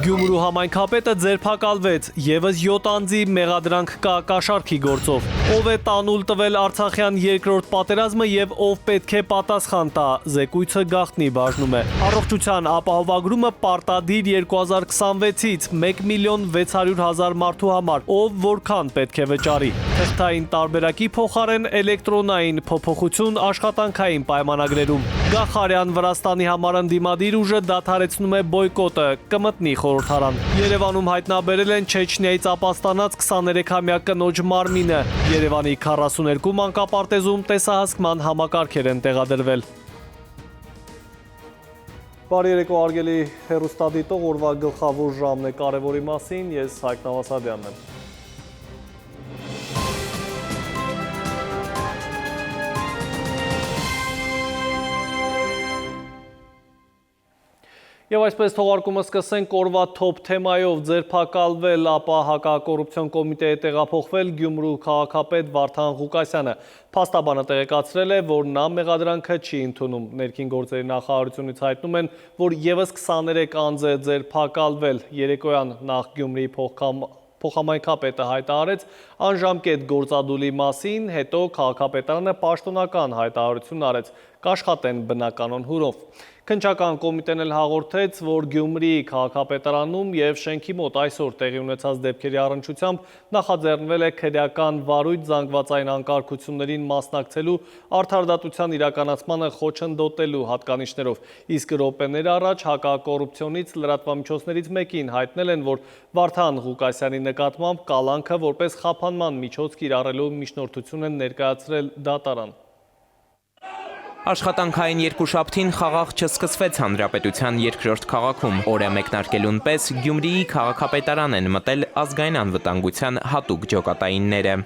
Գյումրու համայնքապետը ձերբակալվեց, ևս 7 անձի մեղադրանք կա կաշառքի գործով։ Ով է տանուլ տվել Արցախյան երկրորդ պատերազմը եւ ով պետք է պատասխան տա, զեկույցը գաղտնի բաժնում է։ Առողջության ապահովագրումը պարտադիր 2026-ից 1.600.000 մարդու համար, ով որքան պետք է վճարի։ Թղթային տարբերակի փոխարեն էլեկտրոնային փոփոխություն աշխատանքային պայմանագրերում։ Գախարյան Վրաստանի համար ընդդիմադիր ուժը դադարեցնում է բոյկոտը, կմտնի խորհրդարան։ Երևանում հայտնաբերել են Չեչնիայից ապաստանած 23-ամյա կնոջ մարմինը։ Երևանի 42 մանկապարտեզում տեսահասկման համակարգեր են տեղադրվել։ Բարի երեկո արգելի հեռուստադիտող, օրվա գլխավոր ժամն է կարևորի մասին, ես Հայկ Նավասարդյանն եմ։ Եվ այսպես թողարկումը սկսենք օրվա թոփ թեմայով ձերբակալվել, ապա հակակոռուպցիոն կոմիտեի տեղափոխվել Գյումրու քաղաքապետ Վարդան Ղուկասյանը։ Փաստաբանը տեղեկացրել է, որ նա մեղադրանքը չի ընդունում։ Ներքին գործերի նախարարությունից հայտնում են, որ ևս 23 անձ է ձերբակալվել։ Երեկոյան նախ Գյումրիի փոխհամայնքապետը հայտարարեց անժամկետ գործադուլի մասին, հետո քաղաքապետարանը պաշտոնական հայտարարություն արեց, կաշխատեն բնականոն հուրով։ Քննչական կոմիտեն էլ հաղորդեց, որ Գյումրիի քաղաքապետարանում եւ շենքի մոտ այսօր տեղի ունեցած դեպքերի առնչությամբ նախաձեռնվել է քրեական վարույթ զանգվածային անկարգություններին մասնակցելու արդարադատության իրականացմանը խոչընդոտելու հատկանիշներով, իսկ րոպեներ առաջ հակակոռուպցիոնից լրատվամիջոցներից մեկին հայտնել են, որ Վարդան Ղուկասյանի նկատմամբ կալանքը որպես խափանման միջոց կիրառելու միջնորդություն են ներկայացրել դատարան։ Աշխատանքային երկուշաբթին խաղաղ չսկսվեց Հանրապետության երկրորդ քաղաքում։ Օրը մեկնարկելուն պես Գյումրիի քաղաքապետարան են մտել ազգային անվտանգության հատուկ ջոկատայինները։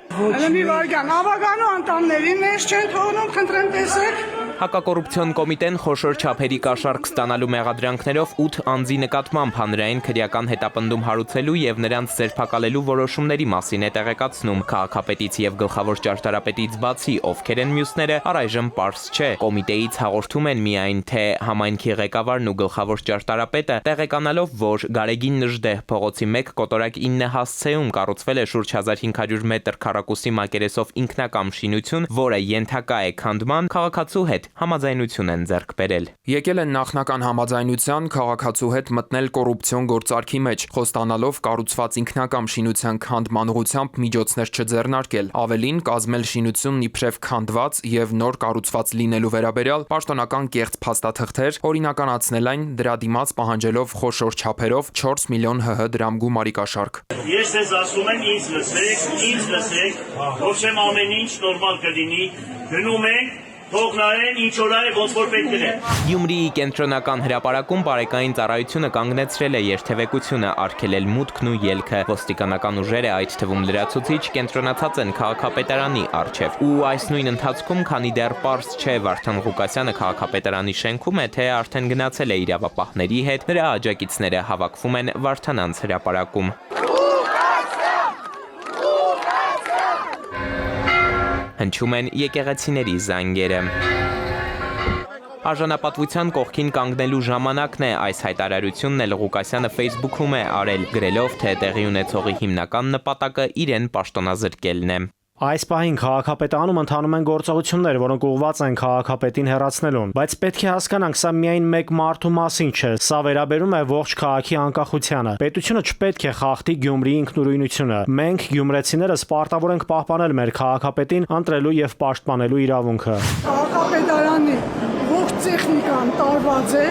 Մի վարքան, ավագանու անդամներին ներս չեն թողնում, խնդրեմ տեսեք։ Հակակոռուպցիոն կոմիտեն խոշոր չափերի կաշառք ստանալու մեղադրանքներով 8 անձի նկատմամբ հանրային քրեական հետապնդում հարուցելու եւ նրանց ձերբակալելու որոշումների մասին է տեղեկացնում։ Քաղաքապետից եւ գլխավոր ճարտարապետից բացի ովքեր են մյուսները, առայժմ պարզ չէ։ Կոմիտեից հաղորդում են միայն, թե համայնքի ղեկավարն ու գլխավոր ճարտարապետը տեղեկանալով, որ Գարեգին Նժդեհ փողոցի 1 կոտորակ 9 հասցեում կառուցվել է շուրջ 1500 մետր քառակուսի մակերեսով ինքնակամ շինություն, որը ենթակա է քանդման, քաղաքացու հետ համաձայնություն են ձեռք բերել։ Եկել են նախնական համաձայնության քաղաքացու հետ մտնել կոռուպցիոն գործարքի մեջ, խոստանալով կառուցված ինքնակամ շինության քանդման ուղղությամբ միջոցներ չձեռնարկել, ավելին կազմել շինությունն իբրև քանդված եւ նոր կառուցված լինելու վերաբերյալ պաշտոնական կեղծ փաստաթղթեր, օրինականացնել այն դրա դիմաց պահանջելով խոշոր չափերով 4 միլիոն ՀՀ դրամ գումարի կաշառք։ Ես ձեզ ասում եմ, ինձ լսեք, ոչ եմ ամեն ինչ նորմալ կլինի, գնում ենք թող նայեն ինչ որ է ոնց որ պետք է։ Գյումրիի կենտրոնական հրապարակում բարեկային ծառայությունը կանգնեցրել է երթևեկությունը, արգելել մուտքն ու ելքը։ Ոստիկանական ուժերը, այդ թվում լրացուցիչ, կենտրոնացած են քաղաքապետարանի առջև։ Ու այս նույն ընթացքում, քանի դեռ պարզ չէ Վարդան Ղուկասյանը քաղաքապետարանի շենքում է, թե արդեն գնացել է իրավապահների հետ, նրա աջակիցները հավաքվում են Վարդանանց հրապարակում։ Հնչում են եկեղեցիների զանգերը։ Արժանապատվության կողքին կանգնելու ժամանակն է, այս հայտարարությունն էլ Ղուկասյանը Facebook-ում է արել, գրելով, թե տեղի ունեցողի հիմնական նպատակը իրեն պաշտոնազրկելն է։ Այս պահին քաղաքապետարանում ընթանում են գործողություններ, որոնք ուղղված են քաղաքապետին հեռացնելուն, բայց պետք է հասկանանք, սա միայն մեկ մարդու մասին չէ, սա վերաբերում է ողջ քաղաքի անկախությանը։ Պետությունը չպետք է խախտի Գյումրիի ինքնուրույնությունը։ Մենք գյումրեցիներս պարտավոր ենք պահպանել մեր քաղաքապետին ընտրելու եւ պաշտպանելու իրավունքը։ Քաղաքապետարանի ողջ տեխնիկան տարված է,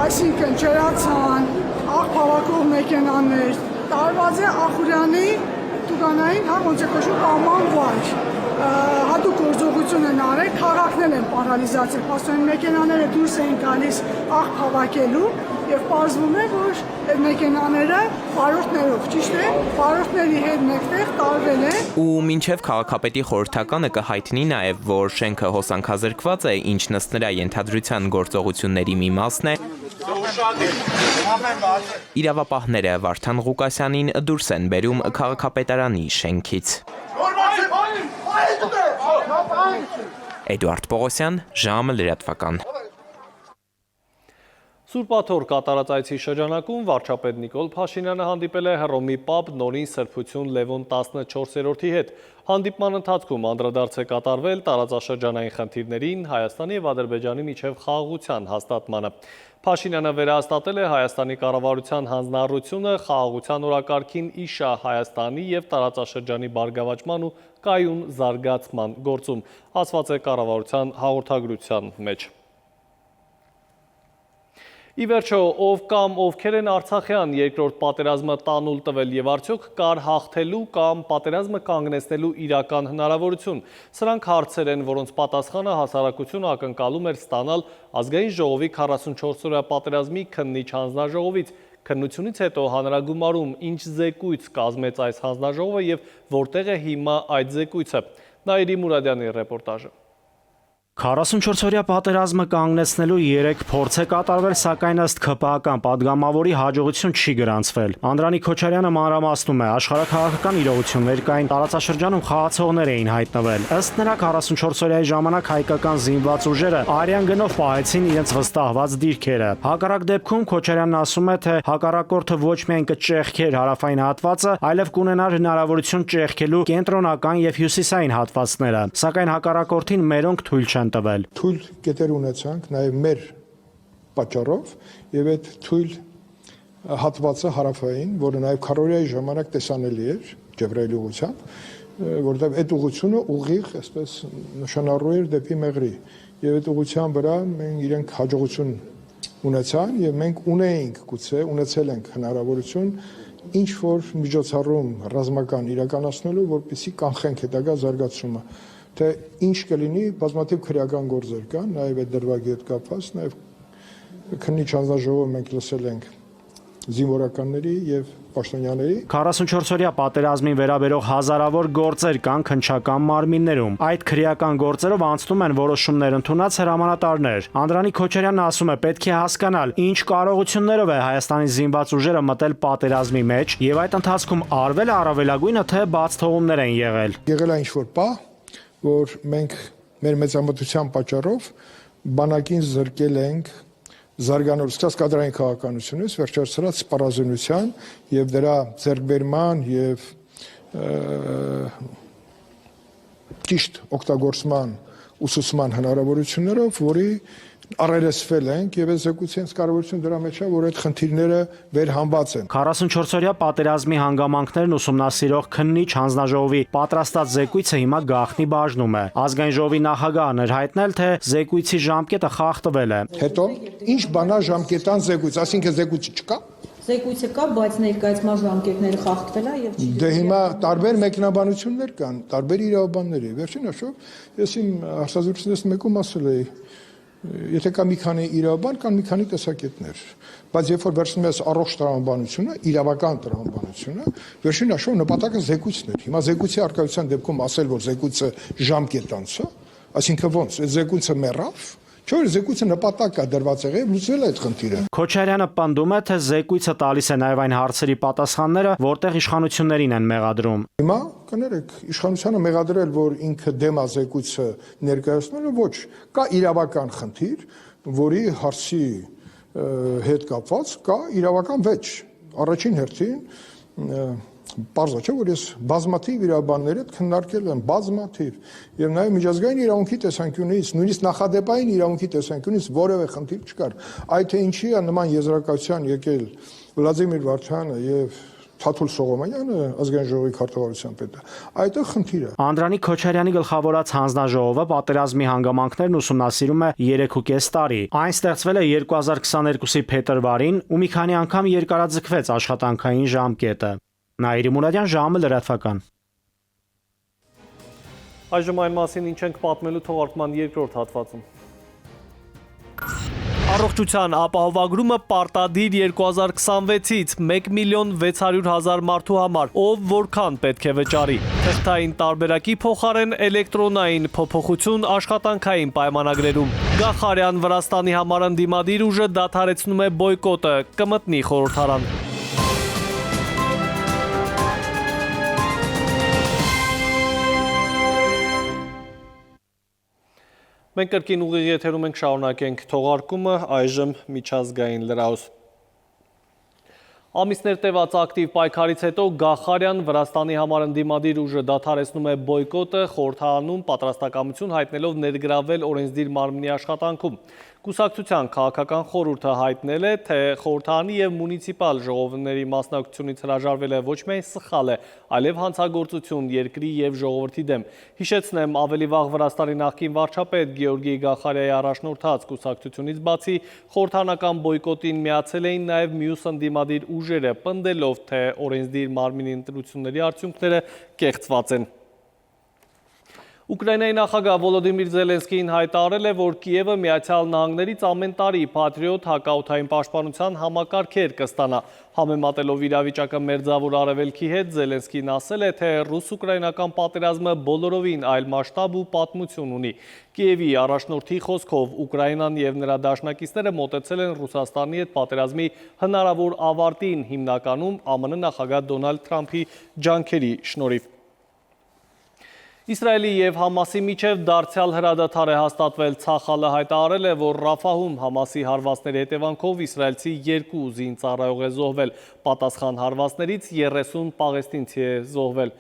այսինքն ջրացան, աղբավակող մեքենաներ, տարված է Ախուրյանի Տուգանային ոնց է կոչվում պահման վայր, հատուկ գործողություն են արել, քաղաքներ են պարալիզացել, փաստորեն մեքենաները դուրս էին գալիս աղբ հավաքելու եւ պարզվում է, որ այդ մեքենաները վարորդներով, ճիշտ է, վարորդների հետ մեկտեղ տարվել են։ Ու մինչև քաղաքապետի խորհրդականը կհայտնի նաեւ, որ շենքը հոսանքազրկված է, ինչն ըստ նրա ենթադրության գործողությունների մի մասն է, իրավապահները Վարդան Ղուկասյանին դուրս են բերում քաղաքապետարանի շենքից։ Էդուարդ Պողոսյան, ժամը լրատվական։ Սուրբ Աթոռ կատարած այցի շրջանակում վարչապետ Նիկոլ Փաշինյանը հանդիպել է Հռոմի պապ Նորին Սրբություն Լևոն 14-րդի հետ։ Հանդիպման ընթացքում անդրադարձ է կատարվել տարածաշրջանային խնդիրներին, Հայաստանի և Ադրբեջանի միջև խաղաղության հաստատմանը։ Փաշինյանը վերահաստատել է Հայաստանի կառավարության հանձնառությունը խաղաղության օրակարգին իշա Հայաստանի և տարածաշրջանի բարգավաճման ու կայուն զարգացման գործում, ասված է կառավարության հաղորդագրության մեջ։ Ի վերջո, ով կամ ովքեր են Արցախյան երկրորդ պատերազմը տանուլ տվել եւ արդյոք կար հաղթելու կամ պատերազմը կանգնեցնելու իրական հնարավորություն։ Սրանք հարցեր են, որոնց պատասխանը հասարակությունը ակնկալում էր ստանալ ազգային ժողովի 44-օրյա պատերազմի քննիչ հանձնաժողովից։ Քննությունից հետո հանրագումարում ինչ զեկույց կազմեց այս հանձնաժողովը եւ որտեղ է հիմա այդ զեկույցը։ Նաիրի Մուրադյանի ռեպորտաժը։ 44-օրյա պատերազմը կանգնեցնելու 3 փորձ է կատարվել, սակայն ըստ ՔՊԱ-ական падգամավորի հաջողություն չի գրանցվել։ Անդրանիկ Քոչարյանը մանրամասնում է, աշխարհաքաղաքական իրողություններ կային, տարածաշրջանում խաղացողներ էին հայտնվել։ Ըստ նրա 44-օրյայի ժամանակ հայկական զինված ուժերը արյան գնով պահեցին իրենց վստահված դիրքերը։ Հակառակ դեպքում Քոչարյանն ասում է, թե հակառակորդը ոչ միայն կճեղքեր հարավային հատվածը, այլև կունենար հնարավորություն ճեղքելու կենտրոնական եւ հյուսիսային հատվածները։ Սակայն հակառակորդին մերոնք թույլ չեն տվել։ Թույլ կետեր ունեցանք նաև մեր պատճառով եւ այդ թույլ հատվածը հարավային, որը նաև քարորիայի ժամանակ տեսանելի էր Ջեբրայելի ուղությամբ, որտեղ այդ ուղությունը ուղիղ, այսպես նշանառու էր դեպի Մեղրի եւ այդ ուղղության վրա մենք իրենք հաջողություն ունեցան եւ մենք ունեցել ենք հնարավորություն ինչ որ միջոցառում ռազմական իրականացնելու, որպեսզի կանխենք հետագա զարգացումը։ Թե ինչ կլինի, բազմաթիվ քրեական գործեր կան, նաև այդ դրվագի հետ կապված, նաև քննիչ հանձնաժողովը մենք լսել ենք զինվորականների եւ պաշտոնյաների։ 44-օրյա պատերազմին վերաբերող հազարավոր գործեր կան քննչական մարմիններում։ Այդ քրեական գործերով անցնում են որոշումներ ընդունած հրամանատարներ։ Անդրանիկ Քոչարյանն ասում է, պետք է հասկանալ, ինչ կարողություններով է Հայաստանի զինված ուժերը մտել պատերազմի մեջ եւ այդ ընթացքում արվել է առավելագույնը, թե բաց թողումներ են եղել։ Եղել է ինչ-որ պահ, որ մենք մեր մեծամտության պատճառով բանակին զրկել ենք զարգանալու սկսած կադրային քաղաքականությունից վերջացրած սպառազինության եւ դրա ձեռքբերման եւ ճիշտ օգտագործման ուսուցման հնարավորություններով, որի առերեսվել ենք եւ այս զեկույցի կարևորություն դրա մեջ է, որ այդ խնդիրները վերհանված են։ 44-օրյա պատերազմի հանգամանքներն ուսումնասիրող քննիչ հանձնաժողովի պատրաստած զեկույցը հիմա գաղտնի բաժնում է։ Ազգային ժողովի նախագահն էր հայտնել, թե զեկույցի ժամկետը խախտվել է։ Հետո ինչ բանա ժամկետան զեկույց, այսինքն զեկույցը չկա։ Զեկույցը կա, բայց ներկայացման ժամկետները խախտվել է եւ չի։ Դե հիմա տարբեր մեկնաբանություններ կան, տարբեր իրավաբանների։ Վերջին հաշվով ես իմ հարցազրույցներից մեկում ասել էի, եթե կա մի քանի իրավաբան, կան մի քանի տեսակետներ, բայց երբ որ վերցնում ես առողջ տրամաբանությունը, իրավական տրամաբանությունը, վերջին հաշվով նպատակը զեկույցն էր։ Հիմա զեկույցի արկայության դեպքում ասել, որ զեկույցը ժամկետանց է, այսինքն ոնց, այդ զեկույցը մեռավ, չէ՞ որ զեկույցը նպատակ կա դրված եղել եւ լուծվել է այդ խնդիրը։ Քոչարյանը պնդում է, թե զեկույցը տալիս է նաև այն հարցերի պատասխանները, որտեղ իշխանություններին են մեղադրում։ Հիմա կներեք, իշխանությունը մեղադրել, որ ինքը դեմ է զեկույցը ներկայացնելը, ոչ, կա իրավական խնդիր, որի հարցի հետ կապված կա իրավական վեճ։ Առաջին հերթին Պարզ է, չէ՞ որ ես բազմաթիվ իրավաբանների հետ քննարկել եմ, բազմաթիվ եւ նաեւ միջազգային իրավունքի տեսանկյունից, նույնիսկ նախադեպային իրավունքի տեսանկյունից որևէ խնդիր չկար։ Այդ թե ինչի է նման եզրակացության եկել Վլադիմիր Վարդյանը եւ Թաթուլ Սողոմոնյանը, ազգային ժողովի քարտուղարության պետը, այդը խնդիր է։ Անդրանիկ Քոչարյանի գլխավորած հանձնաժողովը պատերազմի հանգամանքներն ուսումնասիրում է 3.5 տարի։ Այն ստեղծվել է 2022-ի փետրվարին ու մի քանի անգամ երկարաձգվեց աշխատանքային ժամկետը։ Նաիրի Մուրադյան, ժամը լրատվական։ Այժմ այն մասին ինչ ենք պատմելու թողարկման երկրորդ հատվածում։ Առողջության ապահովագրումը պարտադիր 2026-ից 1.600.000 մարդու համար, ով որքան պետք է վճարի։ Թղթային տարբերակի փոխարեն էլեկտրոնային փոփոխություն աշխատանքային պայմանագրերում։ Գախարյան Վրաստանի համար ընդդիմադիր ուժը դադարեցնում է բոյկոտը, կմտնի խորհրդարան։ Մենք կրկին ուղիղ եթերում ենք, շարունակենք թողարկումը, այժմ միջազգային լրահոս։ Ամիսներ տևած ակտիվ պայքարից հետո Գախարյան Վրաստանի համար ընդդիմադիր ուժը դադարեցնում է բոյկոտը, խորհրդարանում պատրաստակամություն հայտնելով ներգրավել օրենսդիր մարմնի աշխատանքում։ Կուսակցության քաղաքական խորհուրդը հայտնել է, թե խորհրդարանի և մունիցիպալ ժողովների մասնակցությունից հրաժարվելը ոչ միայն սխալ է, այլև հանցագործություն երկրի և ժողովրդի դեմ։ Հիշեցնեմ, ավելի վաղ Վրաստանի նախկին վարչապետ Գեորգի Գախարյայի առաջնորդած կուսակցությունից բացի խորհրդարանական բոյկոտին միացել էին նաև մյուս ընդդիմադիր ուժերը, պնդելով, թե օրենսդիր մարմնի ընտրությունների արդյունքները կեղծված են։ Ուկրաինայի նախագահ Վոլոդիմիր Զելենսկին հայտարարել է, որ Կիևը Միացյալ Նահանգներից ամեն տարի Patriot հակաօդային պաշտպանության համակարգեր կստանա։ Համեմատելով իրավիճակը մերձավոր արևելքի հետ, Զելենսկին ասել է, թե ռուս-ուկրաինական պատերազմը բոլորովին այլ մասշտաբ ու պատմություն ունի։ Կիևի առաջնորդի խոսքով Ուկրաինան և նրա դաշնակիցները մոտեցել են Ռուսաստանի հետ պատերազմի հնարավոր ավարտին, հիմնականում ԱՄՆ նախագահ Դոնալդ Թրամփի ջանքերի շնորհիվ։ Իսրայելի և Համասի միջև դարձյալ հրադադար է հաստատվել։ Ցախալը հայտարարել է, որ Ռաֆահում Համասի հարվածների հետևանքով իսրայելցի 2 զինծառայող է զոհվել։ Պատասխան հարվածներից 30 պաղեստինցի է զոհվել։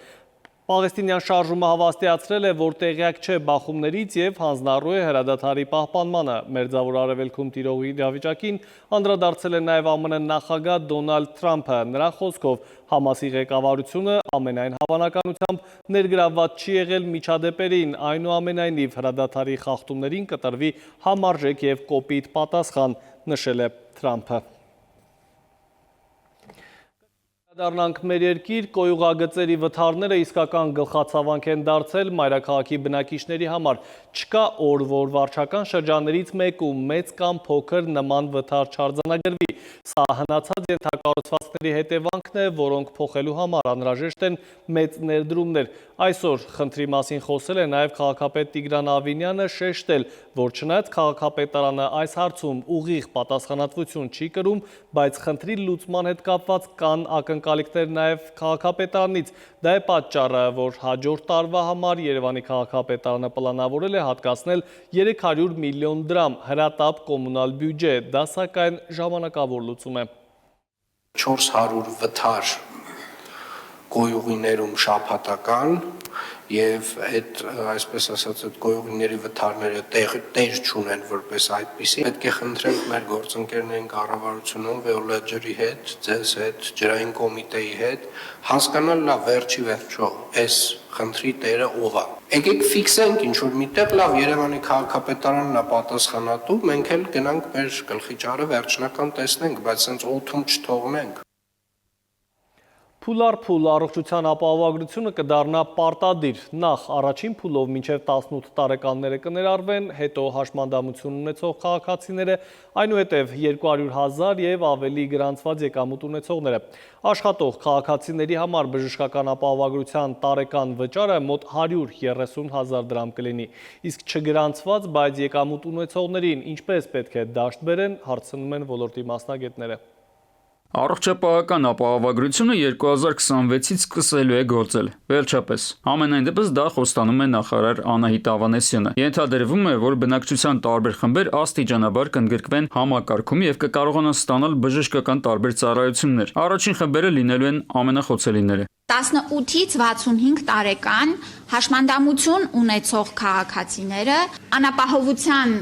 Պաղեստինյան շարժումը հավաստիացրել է, որ տեղյակ չէ բախումներից և հանձնառու է հրադադարի պահպանմանը։ Մերձավոր արևելքում տիրող իրավիճակին անդրադարձել է նաև ԱՄՆ նախագահ Դոնալդ Թրամփը։ Նրա խոսքով Համասի ղեկավարությունը ամենայն հավանականությամբ ներգրավված չի եղել միջադեպերին, այնուամենայնիվ հրադադարի խախտումներին կտրվի համարժեք և կոպիտ պատասխան, նշել է Թրամփը։ Դառնանք մեր երկիր, կոյուղագծերի վթարները իսկական գլխացավանք են դարձել մայրաքաղաքի բնակիչների համար։ Չկա օր, որ վարչական շրջաններից մեկում մեծ կամ փոքր նման վթար չարձանագրվի։ Սա հնացած ենթակառուցվածքների հետևանքն է, որոնք փոխելու համար անհրաժեշտ են մեծ ներդրումներ։ Այսօր խնդրի մասին խոսել է նաև քաղաքապետ Տիգրան Ավինյանը, շեշտել, որ չնայած քաղաքապետարանը այս հարցում ուղիղ պատասխանատվություն չի կրում, բայց խնդրի լուծման հետ կապված կան ակնկալիքներ նաև քաղաքապետարանից։ Դա է պատճառը, որ հաջորդ տարվա համար Երևանի քաղաքապետարանը պլանավորել է հատկացնել 300 միլիոն դրամ հրատապ կոմունալ բյուջե, դա սակայն ժամանակավոր լուծում է։ 400 վթար գոյուղիներում շաբաթական եւ այդ այսպես ասած այդ գոյուղիների վթարները տեղ չունեն որպես այդպիսի։ Պետք է խնդրենք մեր գործընկերներին կառավարությունում, Veolia-ջրի հետ, ձեզ հետ, ջրային կոմիտեի հետ հասկանալ լավ վերջի վերջո այս խնդրի տերը ով է։ Եկեք ֆիքսենք ինչ որ միտեղ լավ Երևանի քաղաքապետարանն է պատասխանատու, մենք էլ գնանք մեր գլխի ճարը վերջնական տեսնենք, բայց սենց օդում չթողնենք։ Փուլ առ փուլ առողջության ապահովագրությունը կդառնա պարտադիր։ Նախ առաջին փուլով մինչև 18 տարեկանները կներառվեն, հետո հաշմանդամություն ունեցող քաղաքացիները, այնուհետև 200,000 և ավելի գրանցված եկամուտ ունեցողները։ Աշխատող քաղաքացիների համար բժշկական ապահովագրության տարեկան վճարը մոտ 130,000 դրամ կլինի։ Իսկ չգրանցված, բայց եկամուտ ունեցողներին ինչպես պետք է դաշտ բերեն, հարցնում են ոլորտի մասնագետները։ Առողջապահական ապահովագրությունը 2026-ից սկսելու է գործել։ Վերջապես, ամենայն դեպս դա խոստանում է նախարար Անահիտ Ավանեսյանը։ Ենթադրվում է, որ բնակչության տարբեր խմբեր աստիճանաբար կընդգրկվեն համակարգում եւ կկարողանան ստանալ բժշկական տարբեր ծառայություններ։ Առաջին խմբերը լինելու են ամենախոցելիները։ 18-ից 65 տարեկան հաշմանդամություն ունեցող քաղաքացիները, անապահովության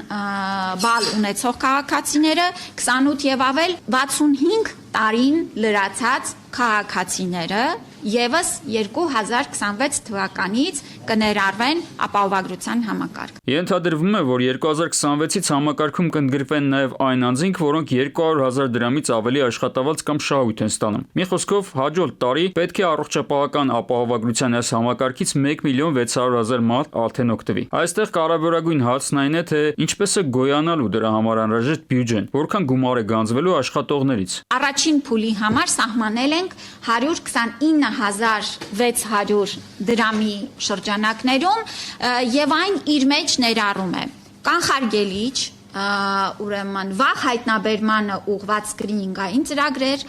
բալ ունեցող քաղաքացիները, 28 եւ ավել 65 տարին լրացած քաղաքացիները եւս 2026 թվականից կներառվեն ապահովագրության համակարգ։ Ենթադրվում է, որ 2026-ից համակարգում կընդգրկվեն նաև այն անձինք, որոնք 200,000 դրամից ավելի աշխատավարձ կամ շահույթ են ստանում։ Մի խոսքով, հաջորդ տարի պետք է առողջապահական ապահովագրության այս համակարգից 1,600,000 մարդ արդեն օգտվի։ Այստեղ կարևորագույն հարցն այն է, թե ինչպես է գոյանալու դրա համար անհրաժեշտ բյուջեն, որքան գումար է գանձվելու աշխատողներից։ Առաջին փուլի համար սահմանել ենք 129,600 դրամի շրջանակներում եւ այն իր մեջ ներառում է կանխարգելիչ, ուրեմն վաղ հայտնաբերմանը ուղղված սկրինինգային ծրագրեր,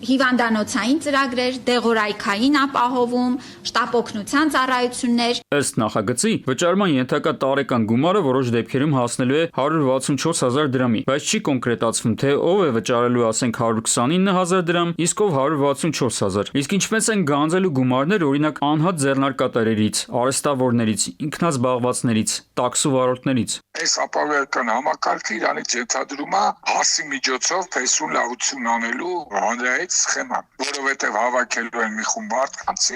հիվանդանոցային ծրագրեր, դեղորայքային ապահովում, շտապօգնության ծառայություններ։ Ըստ նախագծի, վճարման ենթակա տարեկան գումարը որոշ դեպքերում հասնելու է 164,000 դրամի, բայց չի կոնկրետացվում, թե ով է վճարելու, ասենք 129,000 դրամ, իսկ ով 164,000։ Իսկ ինչպես են գանձելու գումարներ, օրինակ անհատ ձեռնարկատերերից, արհեստավորներից, ինքնազբաղվածներից, տաքսու վարորդներից։ Այս ապահովական համակարգը իրանից ենթադրում է հասի միջոցով փեսուն լավություն անելու հանրայից սխեմա, որովհետև հավաքելու են մի խումբ մարդկանց,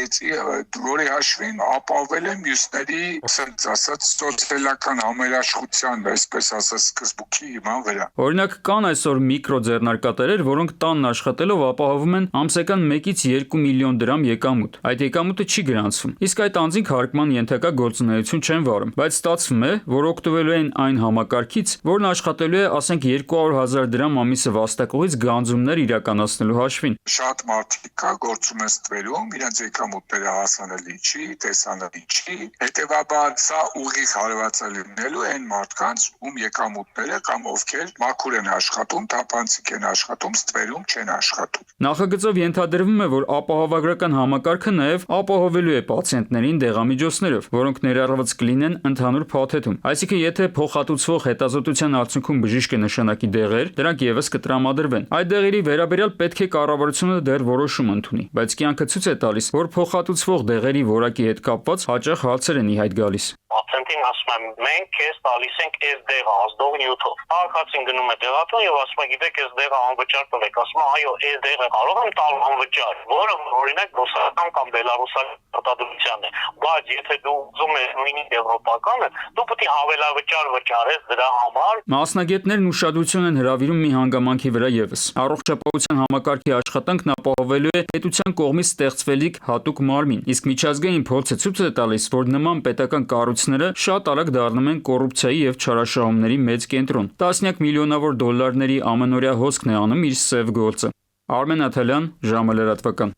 որի հաշվին ապահովել են մյուսների, ասած, սոցիալական համերաշխության, այսպես ասած, սկզբունքի հիման վրա։ Օրինակ կան այսօր միկրո ձեռնարկատերեր, որոնք տանն աշխատելով ապահովում են ամսական 1-ից 2 միլիոն դրամ եկամուտ։ Այդ եկամուտը չի գրանցվում։ Իսկ այդ անձինք հարկման ենթակա գործունեություն չեն վարում, բայց ստացվում է, որ օգտվելու են այն համակարգից, որն աշխատելու է, ասենք 200,000 դրամ ամիսը վաստակողից գանձումներ իրականացնելու հաշվին։ Շատ մարդիկ կա գործում են ստվերում, իրենց եկամուտները հասանելի չի, տեսանելի չի, հետևաբար սա ուղիղ հարվածը լինելու են մարդկանց, ում եկամուտները կամ ովքեր մաքուր են աշխատում, թափանցիկ են աշխատում, ստվերում չեն աշխատում։ Նախագծով ենթադրվում է, որ ապահովագրական համակարգը նաև ապահովելու է պացիենտներին դեղամիջոցներով, որոնք ներառված կլինեն ընդհանուր փաթեթում։ Այսինքն, եթե փոխհատուցվող հետազոտության արդյունքում բժիշկը նշանակի դեղեր, դրանք եւս կտրամադրվեն։ Այդ դեղերի վերաբերյալ պետք է կառավարությունը դեռ որոշում ընդունի, բայց կյանքը ցույց է տալիս, որ փոխհատուցվող դեղերի որակի հետ կապված հաճախ հարցեր են ի հայտ գալիս։ Պացիենտին ասում եմ, մենք քեզ տալիս ենք այս դեղը ազդող նյութով։ Քաղաքացին գնում է դեղատուն եւ ասում է, գիտեք, այս դեղը անվճար տվեք։ Ասում է, այո, այս դեղը կարող եմ տալ անվճար, որը օրինակ ռուսական կամ բելարուսական արտադրության է։ Բայց եթե դու ուզում ես նույնիսկ եվրոպականը, դու պետք է հավելավճար վճարես դրա համար։ Մասնագետներն ուշադրություն են հրավիրում մի հանգամանքի վրա եւս։ Առողջապահության համակարգի աշխատանքն ապահովելու է պետության կողմից ստեղծվելիք հատուկ մարմին, իսկ միջազգային փորձը ցույց է տալիս, որ նման պետական կառույցները շատ արագ դառնում են կոռուպցիայի եւ չարաշահումների մեծ կենտրոն։ Տասնյակ միլիոնավոր դոլարների ամենօրյա հոսքն է անում իր սև գործը։ Արմեն Աթալյան, ժամը լրատվական։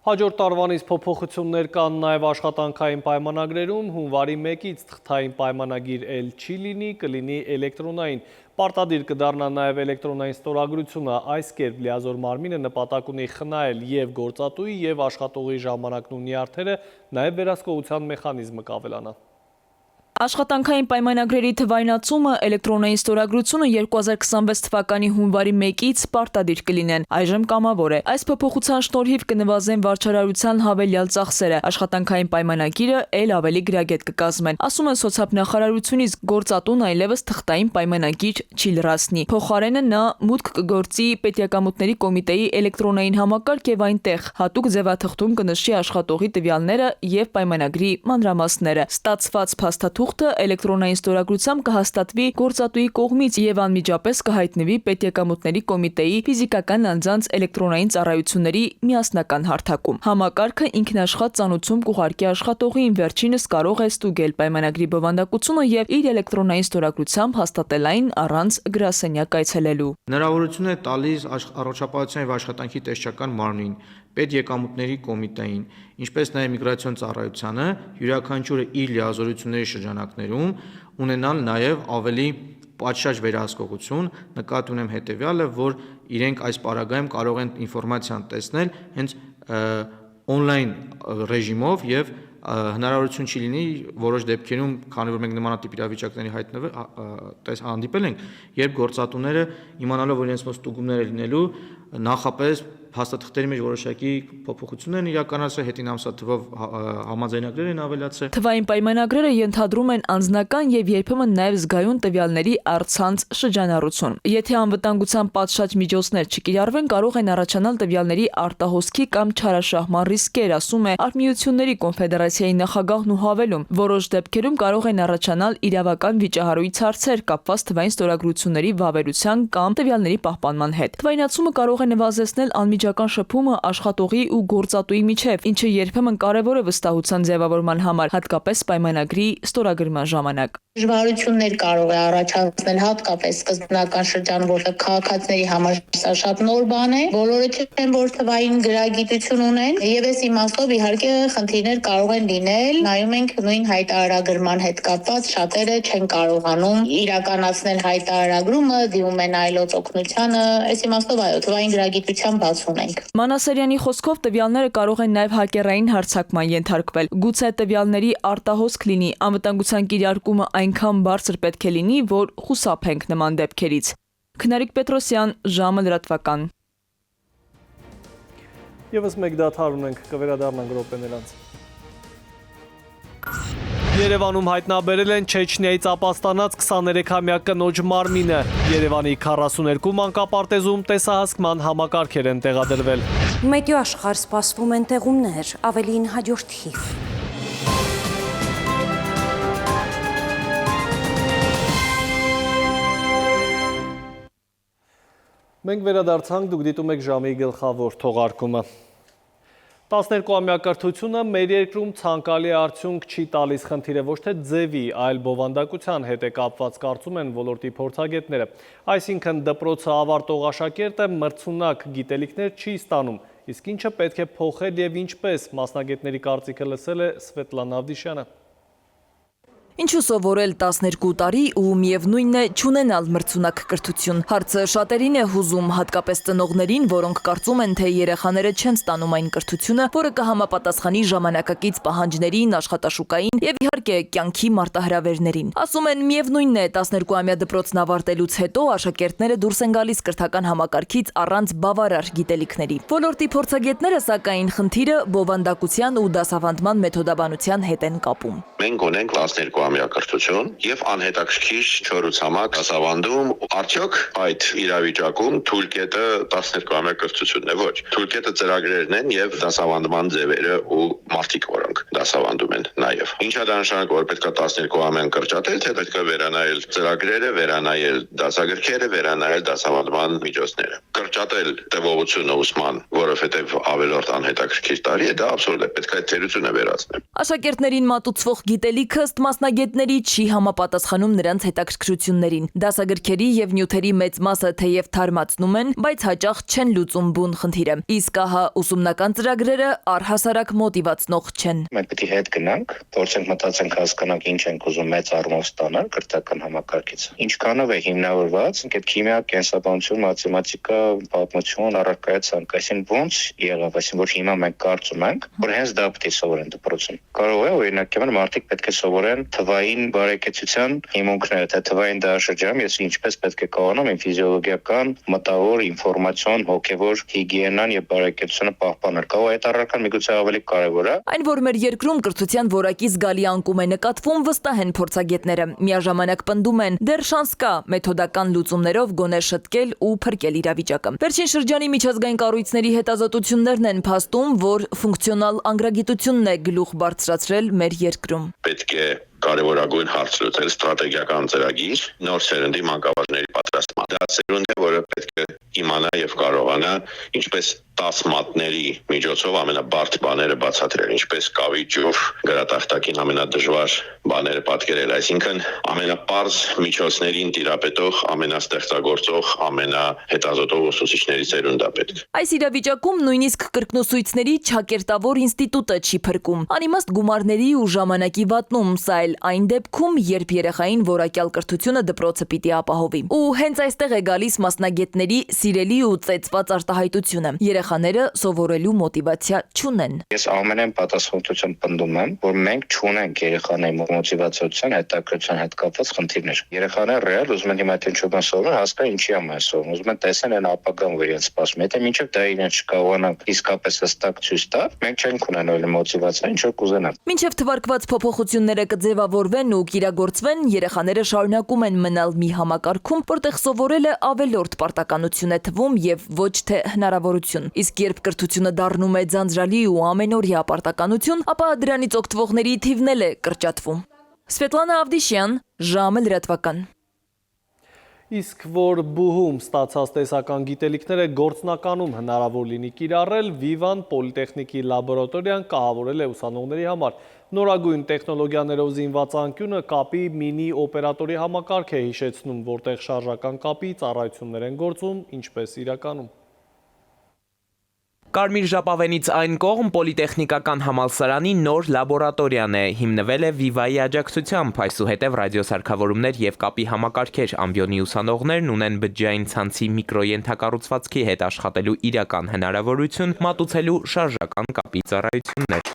Հաջորդ տարվանից փոփոխություններ կան նաև աշխատանքային պայմանագրերում, հունվարի 1-ից թղթային պայմանագիր էլ չի լինի, կլինի էլեկտրոնային։ Պարտադիր կդառնա նաև էլեկտրոնային ստորագրությունը, այս կերպ լիազոր մարմինը նպատակ ունի խնայել եւ գործատուի եւ աշխատողի ժամանակն ու նյարդերը, նաև վերահսկողության մեխանիզմը կավելանա։ Աշխատանքային պայմանագրերի թվայնացումը, էլեկտրոնային ստորագրությունը 2026 թվականի հունվարի 1-ից պարտադիր կլինեն, այժմ կամավոր է։ Այս փոփոխության շնորհիվ կնվազեն վարչարարության հավելյալ ծախսերը, աշխատանքային պայմանագիրը էլ ավելի գրագետ կկազմեն։ Ասում են սոցիալնախարարությունից, գործատուն այլևս թղթային պայմանագիր չի լրացնի։ Փոխարենը նա մուտք կգործի պետիակամուտների կոմիտեի էլեկտրոնային համակարգ եւ այնտեղ հատուկ ձևաթղթում կնշի աշխատողի տվյալները եւ պայմանագրի մանրամասները։ Ստացված փաստաթուղթը էլեկտրոնային ստորագրությամբ կհաստատվի գործատուի կողմից եւ անմիջապես կհայտնվի պետիակամուտների կոմիտեի ֆիզիկական անձանց էլեկտրոնային ծառայությունների միասնական հարթակում։ Համակարգը ինքնաշխատ ծանուցում կուղարկի աշխատողին, վերջինս կարող է ստուգել պայմանագրի բովանդակությունը եւ իր էլեկտրոնային ստորագրությամբ հաստատել այն առանց գրասենյակ այցելելու։ Հնարավորություն է տալիս առողջապահության եւ աշխատանքի տեսչական մարմնին, պետեկամուտների կոմիտեին, ինչպես նաև միգրացիոն ծառայությանը յուրաքանչյուրը իր լիազորությունների շրջանակներում ունենալ նաև ավելի պատշաճ վերահսկողություն, նկատի ունեմ հետևյալը, որ իրենք այս պարագայում կարող են ինֆորմացիան տեսնել հենց օնլայն ռեժիմով եւ հնարավորություն չի լինի որոշ դեպքերում, քանի որ մենք նմանատիպ իրավիճակների հանդիպել ենք, երբ գործատուները իմանալով, որ իրենց մոտ ստուգումներ է լինելու, նախապես փաստաթղթերի մեջ որոշակի փոփոխություններ են իրականացրել, հետին ամսաթվով համաձայնագրեր են ավելացրել։ Թվային պայմանագրերը ենթադրում են անձնական եւ երբեմն նաեւ զգայուն տվյալների առցանց շրջանառություն։ Եթե անվտանգության պատշաճ միջոցներ չկիրառվեն, կարող են առաջանալ տվյալների արտահոսքի կամ չարաշահման ռիսկեր, ասում է Արմիությունների կոնֆեդերացիայի նախագահն ու հավելում։ Որոշ դեպքերում կարող են առաջանալ իրավական վիճահարույց հարցեր կապված թվային ստորագրությունների վավերության կամ տվյալների պահպանման հետ։ Թվայնացումը կարող է նվազեցնել անմիջական շփումը աշխատողի ու գործատուի միջև, ինչը երբեմն կարևոր է վստահության ձևավորման համար, հատկապես պայմանագրի ստորագրման ժամանակ։ Դժվարություններ կարող է առաջացնել հատկապես սկզբնական շրջան, որտեղ քաղաքացիների համար սա շատ նոր բան է, բոլորը չեն որ թվային գրագիտություն ունեն, եւ այս իմաստով իհարկե խնդիրներ կարող են լինել, նայում ենք նույն հայտարարագրման հետ կապված շատերը չեն կարողանում իրականացնել հայտարարագրումը, դիմում են այլոց օգնությանը, այս իմաստով այո, թվային թվային գրագիտության բաց ունենք։ Մանասարյանի խոսքով տվյալները կարող են նաև հակերային հարձակման ենթարկվել։ Գուցե տվյալների արտահոսք լինի, անվտանգության կիրարկումը այնքան բարձր պետք է լինի, որ խուսափենք նման դեպքերից։ Քնարիկ Պետրոսյան, ժամը լրատվական։ Եվս մեկ դադար ունենք, կվերադառնանք րոպեներ անց։ Երևանում հայտնաբերել են Չեչնիայից ապաստանած 23-ամյա կնոջ մարմինը։ Երևանի 42 մանկապարտեզում տեսահասկման համակարգեր են տեղադրվել։ Մեդիա աշխարհ սպասվում են տեղումներ, ավելին հաջորդ թիվ։ Մենք վերադարձանք, դուք դիտում եք ժամի գլխավոր թողարկումը։ 12-ամյա կրթությունը մեր երկրում ցանկալի արդյունք չի տալիս, խնդիրը ոչ թե ձևի, այլ բովանդակության հետ է կապված, կարծում են ոլորտի փորձագետները։ Այսինքն դպրոցը ավարտող աշակերտը մրցունակ գիտելիքներ չի ստանում, իսկ ինչը պետք է փոխել եւ ինչպես, մասնագետների կարծիքը լսել է Սվետլանա Ավդիշյանը։ Ինչու սովորել 12 տարի ու միևնույնն է չունենալ մրցունակ կրթություն։ Հարցը շատերին է հուզում, հատկապես ծնողներին, որոնք կարծում են, թե երեխաները չեն ստանում այն կրթությունը, որը կհամապատասխանի ժամանակակից պահանջներին, աշխատաշուկային եւ իհարկե կյանքի մարտահրավերներին։ Ասում են, միևնույնն է 12-ամյա դպրոցն ավարտելուց հետո աշակերտները դուրս են գալիս կրթական համակարգից առանց բավարար գիտելիքների։ Ոլորտի փորձագետները սակայն խնդիրը բովանդակության ու դասավանդման մեթոդաբանության հետ են կապում։ Մենք ունենք 12-ամյա կրթություն եւ անհետաքրքիր չորուցամակ դասավանդում, արդյոք այդ իրավիճակում թույլկետը 12-ամյա կրթությունն է, ոչ։ Թույլկետը ծրագրերն են եւ դասավանդման ձևերը ու մարդիկ, որոնք դասավանդում են նաեւ։ Ինչա դա նշանակում, որ պետք է 12-ամյան կրճատել, թե պետք է վերանայել ծրագրերը, վերանայել դասագրքերը, վերանայել դասավանդման միջոցները։ Կրճատել տևողությունը ուսման, որովհետեւ ավելորդ անհետաքրքիր տարի է, դա աբսուրդ է, պետք է այդ թերությունը վերացնել։ Աշակերտներին մատուցվող գիտելիքը ըստ մասնագետների չի համապատասխանում նրանց հետաքրքրություններին։ Դասագրքերի եւ նյութերի մեծ մասը թեև թարմացնում են, բայց հաճախ չեն լուծում բուն խնդիրը։ Իսկ ահա ուսումնական ծրագրերը առհասարակ մոտիվացնող չեն։ Մենք պետք է հետ գնանք, փորձենք մտածենք, հասկանանք ինչ ենք ուզում մեծ առումով ստանալ կրթական համակարգից։ Ինչքանով է հիմնավորված, այդ քիմիա, կենսաբանություն, մաթեմատիկա, պատմություն, առարկայացանք, այսին ոնց եղավ, այսին որ հիմա մենք կարծում ենք, որ հենց դա պետք է սովորեն դպրոցում։ Կարող է օրինակ եղել մարդիկ պետք է սովորեն թվային բարեկեցության հիմունքները, թե թվային դարաշրջանում ես ինչպես պետք է կանոնում են ֆիզիոլոգիական, մտավոր, ինֆորմացիոն, հոգևոր հիգիենան եւ բարեկեցությունը պահպանել։ Կարող է այդ առարկան միգուցե ավելի կարեւոր է։ Այն, որ մեր երկրում կրթության որակի զգալի անկում է նկատվում, վստահ են փորձագետները։ Միաժամանակ պնդում են, դեռ շանս կա մեթոդական լուծումներով գոնե շտկել ու փրկել իրավիճակը։ Վերջին շրջանի միջազգային կառույցների հետազոտություններն են փաստում, որ ֆունկցիոնալ անգրագիտությունն է գլուխ բարձրացրել մեր երկրում։ Պետք է կարևորագույն հարց լուծել ստրատեգիական ծրագիր նոր սերնդի մանկավարժների պատրաստման։ Դա սերունդ է, որը պետք է իմանա եւ կարողանա ինչպես 10 մատների միջոցով ամենաբարդ բաները բացատրել, ինչպես կավի ջուր գրատախտակին ամենադժվար բաները պատկերել, այսինքն ամենապարզ միջոցներին տիրապետող, ամենաստեղծագործող, ամենահետազոտող ուսուցիչների սերունդ է պետք։ Այս իրավիճակում նույնիսկ կրկնուսույցների չակերտավոր ինստիտուտը չի փրկում։ Անիմաստ գումարների ու ժամանակի վատնում, սա էլ այն դեպքում, երբ երեխային որակյալ կրթությունը դպրոցը պիտի ապահովի։ Ու հենց այստեղ է գալիս մասնագետների սիրելի ու ծեծված արտահայտությունը։ Երեխաները սովորելու մոտիվացիա չունեն։ Ես ամենայն պատասխանատվությամբ պնդում եմ, որ մենք չունենք երեխաների մոտիվացիության հետաքրքրության հետ կապված խնդիրներ։ Երեխաները ռեալ ուզում են հիմա թե ինչ որ սովորեն, հասկանան ինչի համար են սովորում, ուզում են տեսնել այն ապագան, որ իրենց սպասում է։ Եթե մինչև դա իրենց չկարողանան իսկապես հստակ ցույց տա, մենք չենք ունենալ մոտիվացիա, ինչ որ կուզենան։ Մինչև թվարկված փոփոխությունները կձևավորվեն ու կիրագործվեն, երեխաները շարունակում են մնալ մի համակարգում, որտեղ սովորելը ավելորդ պարտականություն է թվում եւ ոչ թե հնարավորություն։ Իսկ երբ կրթությունը դառնում է ձանձրալի ու ամենօրյա պարտականություն, ապա դրանից օգտվողների թիվն էլ է կրճատվում։ Սվետլանա Ավդիշյան, ժամը լրատվական։ Իսկ որ բուհում ստացած տեսական գիտելիքները գործնականում հնարավոր լինի կիրառել, Վիվան պոլիտեխնիկի լաբորատորիան կահավորել է ուսանողների համար։ Նորագույն տեխնոլոգիաներով զինված անկյունը կապի մինի օպերատորի համակարգ է հիշեցնում, որտեղ շարժական կապի ծառայություններ են գործում, ինչպես իրականում։ Կարմիր ժապավենից այն կողմ պոլիտեխնիկական համալսարանի նոր լաբորատորիան է, հիմնվել է Viva-ի աջակցությամբ, այսուհետև ռադիոսարքավորումներ եւ կապի համակարգեր, ամբիոնի ուսանողներն ունեն բջջային ցանցի միկրոյենթակառուցվածքի հետ աշխատելու իրական հնարավորություն, մատուցելու շարժական կապի ծառայություններ։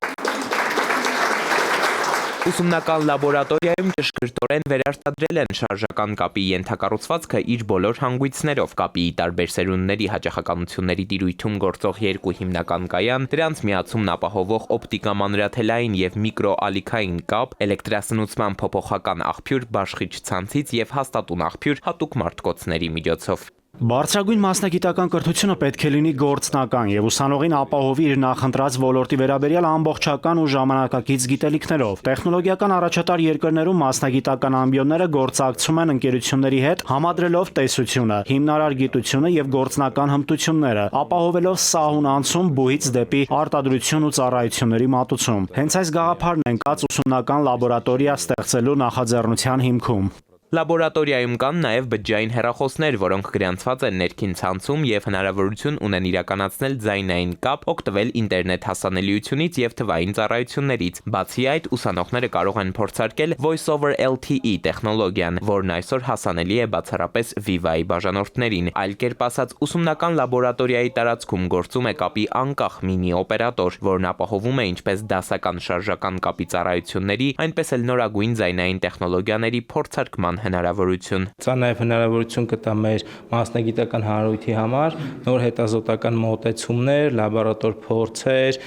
Ուսումնական լաբորատորիայում ճշգրտորեն վերարտադրել են շարժական կապի ենթակառուցվածքը իր բոլոր հանգույցներով, կապի տարբեր սերունդների հաճախականությունների տիրույթում գործող երկու հիմնական կայան, դրանց միացումն ապահովող օպտիկամանրաթելային եւ միկրոալիքային կապ, էլեկտրասնուցման փոփոխական աղբյուր բաշխիչ ցանցից եւ հաստատուն աղբյուր հատուկ մարտկոցների միջոցով։ Բարձրագույն մասնագիտական կրթությունը պետք է լինի գործնական եւ ուսանողին ապահովի իր նախընտրած ոլորտի վերաբերյալ ամբողջական ու ժամանակակից գիտելիքներով։ Տեխնոլոգիական առաջատար երկրներում մասնագիտական ամբիոնները գործակցում են ընկերությունների հետ, համադրելով տեսությունը, հիմնարար գիտությունը եւ գործնական հմտությունները, ապահովելով սահուն անցում բուհից դեպի արտադրություն ու ծառայությունների մատուցում։ Հենց այս գաղափարն են կաց ուսումնական լաբորատորիա ստեղծելու նախաձեռնության հիմքում։ Լաբորատորիայում կան նաև բջջային հեռախոսներ, որոնք գրանցված են ներքին ցանցում եւ հնարավորություն ունեն իրականացնել ձայնային կապ, օգտվել ինտերնետ հասանելիությունից եւ թվային ծառայություններից։ Բացի այդ, ուսանողները կարող են փորձարկել Voice over LTE տեխնոլոգիան, որն այսօր հասանելի է բացառապես Viva-ի բաժանորդներին։ Այլ կերպ ասած, ուսումնական լաբորատորիայի տարածքում գործում է կապի անկախ մինի օպերատոր, որն ապահովում է ինչպես դասական շարժական կապի ծառայությունների, այնպես էլ նորագույն ձայնային տեխնոլոգիաների փորձարկման հնարավորություն։ Սա նաև հնարավորություն կտա մեր մասնագիտական հանրույթի համար նոր հետազոտական մոտեցումներ, լաբորատոր փորձեր,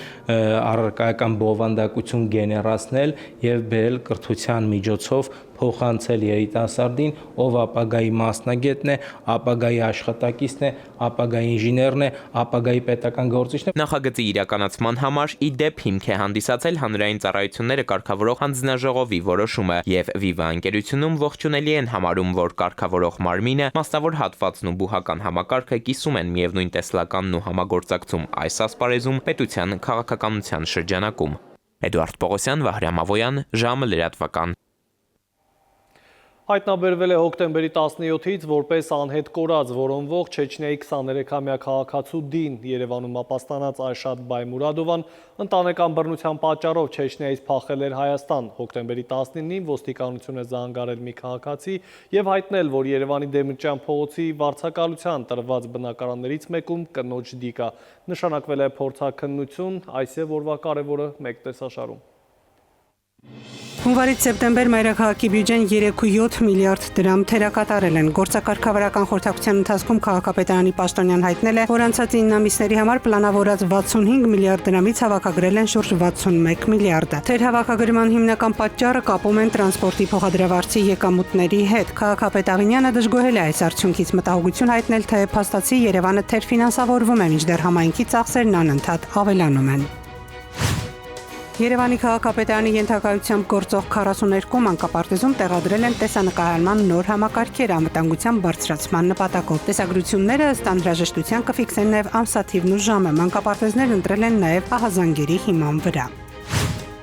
առարկայական բովանդակություն գեներացնել եւ բերել կրթության միջոցով փոխանցել երիտասարդին, ով ապագայի մասնագետն է, ապագայի աշխատակիցն է, ապագայի ինժեներն է, ապագայի պետական գործիչն է։ Նախագծի իրականացման համար ի դեպ հիմք է հանդիսացել հանրային ծառայությունները կարգավորող հանձնաժողովի որոշումը եւ Viva ընկերությունում ողջունելի են համարում, որ կարգավորող մարմինը, մասնավոր հատվածն ու բուհական համակարգը կիսում են միևնույն տեսլականն ու համագործակցում այս ասպարեզում պետության քաղաքականության շրջանակում։ Էդուարդ Պողոսյան, Վահրամ Ավոյան, ժամը լրատվական։ Հայտնաբերվել է հոկտեմբերի 17-ից որպես անհետ կորած որոնվող Չեչնիայի 23-ամյա քաղաքացու Դին Երևանում ապաստանած Այշատ Բայմուրադովան ընտանեկան բռնության պատճառով Չեչնիայից փախել էր Հայաստան։ Հոկտեմբերի 19-ին ոստիկանությունը զանգարել մի քաղաքացի եւ հայտնել, որ Երևանի Դեմիրճյան փողոցի վարձակալության տրված բնակարաններից մեկում կնոջ դիկ է։ Նշանակվել է փորձաքննություն, այս է որվա կարևորը մեկ տեսաշարում։ Հունվարից սեպտեմբեր մայրաքաղաքի բյուջեն 3.7 միլիարդ դրամ թերակատարել են։ Գործակարգավարական խորհրդակցության ընթացքում քաղաքապետարանի պաշտոնյան հայտնել է, որ անցած 9 ամիսների համար պլանավորած 65 միլիարդ դրամից հավաքագրել են շուրջ 61 միլիարդը։ Թերհավաքագրման հիմնական պատճառը կապում են տրանսպորտի փոխադրավարձի եկամուտների հետ։ Քաղաքապետ Աղինյանը դժգոհել է այս արդյունքից, մտահոգություն հայտնել, թե փաստացի Երևանը թերֆինանսավորվում է, մինչդեռ համայնքի ծախսերն անընդհատ ավելանում են։ Երևանի քաղաքապետարանի ենթակայությամբ գործող 42 մանկապարտեզում տեղադրել են տեսանկարման նոր համակարգեր անվտանգության բարձրացման նպատակով։ Տեսագրությունները ըստ անհրաժեշտության կֆիքսեն նաև ամսաթիվն ու ժամը։ Մանկապարտեզներն ընտրել են նաև ահազանգերի հիման վրա։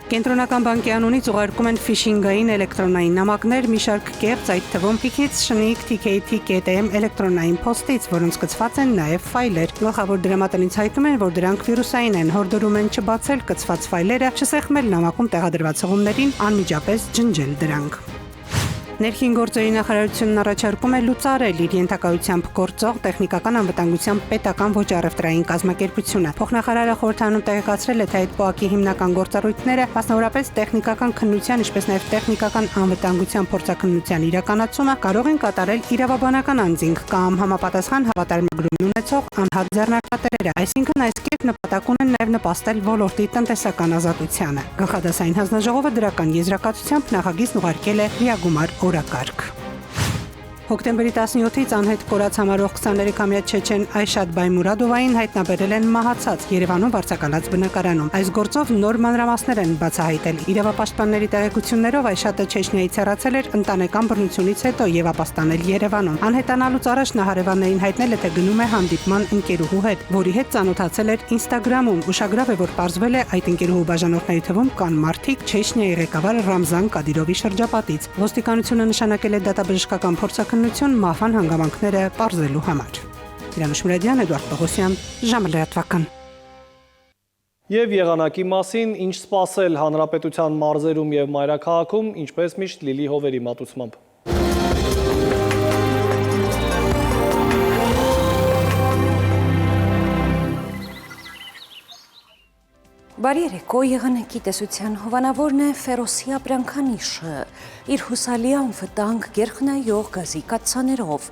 Կենտրոնական բանկի անունից ուղարկում են ֆիշինգային էլեկտրոնային նամակներ մի շարք կեղծ, այդ թվում Pix, Շնիկ, TKT.am էլեկտրոնային փոստից, որոնց կցված են նաև ֆայլեր։ Գլխավոր դրամատնից հայտնում են, որ դրանք վիրուսային են, հորդորում են չբացել կցված ֆայլերը, չսեղմել նամակում տեղադրված հղումներին, անմիջապես ջնջել դրանք։ Ներքին գործերի նախարարությունն առաջարկում է լուծարել իր ենթակայությամբ գործող տեխնիկական անվտանգության պետական ոչ առևտրային կազմակերպությունը։ Փոխնախարարը խորհրդանում տեղեկացրել է, թե այդ ՊՕԱԿ-ի հիմնական գործառույթները, մասնավորապես տեխնիկական քննության, ինչպես նաև տեխնիկական անվտանգության փորձաքննության իրականացումը կարող են կատարել իրավաբանական անձինք կամ համապատասխան հավատարմագրում ունեցող անհատ ձեռնարկատերերը, այսինքն այս կերպ նպատակ ունեն նաև նպաստել ոլորտի տնտեսական ազատությանը։ Գլխադասային հանձնաժողովը դրական եզրակացությամբ նախագիծն ուղարկել է լիագումար օրակարգ։ Հոկտեմբերի 17-ից անհետ կորած համարող 23-ամյա չեչեն Այշատ Բայմուրադովային հայտնաբերել են մահացած Երևանում վարձակալած բնակարանում։ Այս գործով նոր մանրամասներ են բացահայտել։ Իրավապաշտպանների տեղեկություններով Այշատը Չեչնիայից հեռացել էր ընտանեկան բռնությունից հետո եւ ապաստանել Երևանում։ Անհետանալուց առաջ նա հարևաններին հայտնել է, թե գնում է հանդիպման ընկերուհու հետ, որի հետ ծանոթացել էր Instagram-ում։ Ուշագրավ է, որ պարզվել է այդ ընկերուհու բաժանորդների թվում կան մարդիկ Չեչնիայի ղեկավար Ռամզան Կադիրովի շրջապատից։ Ոստիկանությունը նշանակել է դատաբժշկական փորձաքննություն մահվան հանգամանքները պարզելու համար։ Իրանուշ Մուրադյան, Էդուարդ Պողոսյան, ժամը լրատվական։ Եվ եղանակի մասին, ինչ սպասել հանրապետության մարզերում եւ մայրաքաղաքում, ինչպես միշտ Լիլի Հովերի մատուցմամբ։ Բարի երեկո, եղանակի տեսության հովանավորն է Ֆերոսի ապրանքանիշը, իր հուսալի անվտանգ գերխնայող գազի կաթսաներով։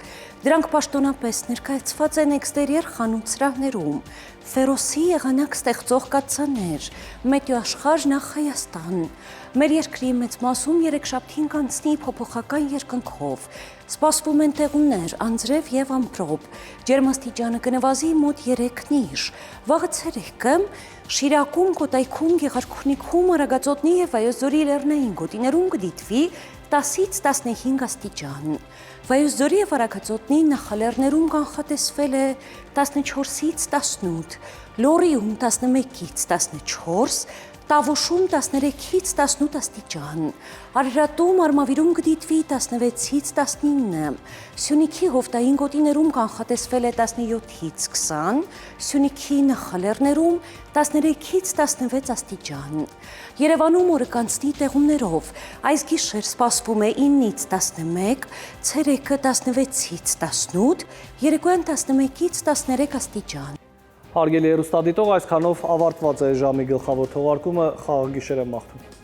Դրանք պաշտոնապես ներկայացված են էքստերիեր խանութ սրահներում, Ֆերոսի եղանակ ստեղծող կաթսաներ, Մետեոաշխարհ նախ Հայաստան։ Մեր երկրի մեծ մասում երեքշաբթին կանցնի փոփոխական երկնքով, սպասվում են տեղումներ, անձրև եւ ամպրոպ, ջերմաստիճանը կնվազի մոտ 3-ը, վաղը ցերեկը Շիրակում, Կոտայքում, Գեղարքունիքում, Արագածոտնի եւ Վայոց ձորի լեռնային գոտիներում կդիտվի 10-ից 15 աստիճան։ Վայոց ձորի եւ Արագածոտնի նախալեռներում կանխատեսվել է 14-ից 18, Լոռիում 11-ից 14, Տավուշում 13-ից 18 աստիճան, Արարատում, Արմավիրում կդիտվի 16-ից 19, Սյունիքի հովտային գոտիներում կանխատեսվել է 17-ից 20, Սյունիքի նախալեռներում 13-ից 16 աստիճան։ Երևանում օրը կանցնի տեղումներով, այս գիշեր սպասվում է 9-ից 11, ցերեկը 16-ից 18, երեկոյան 11-ից 13 աստիճան։ Հարգելի հեռուստադիտող, այսքանով ավարտված է ժամի գլխավոր թողարկումը, խաղաղ գիշեր եմ մաղթում։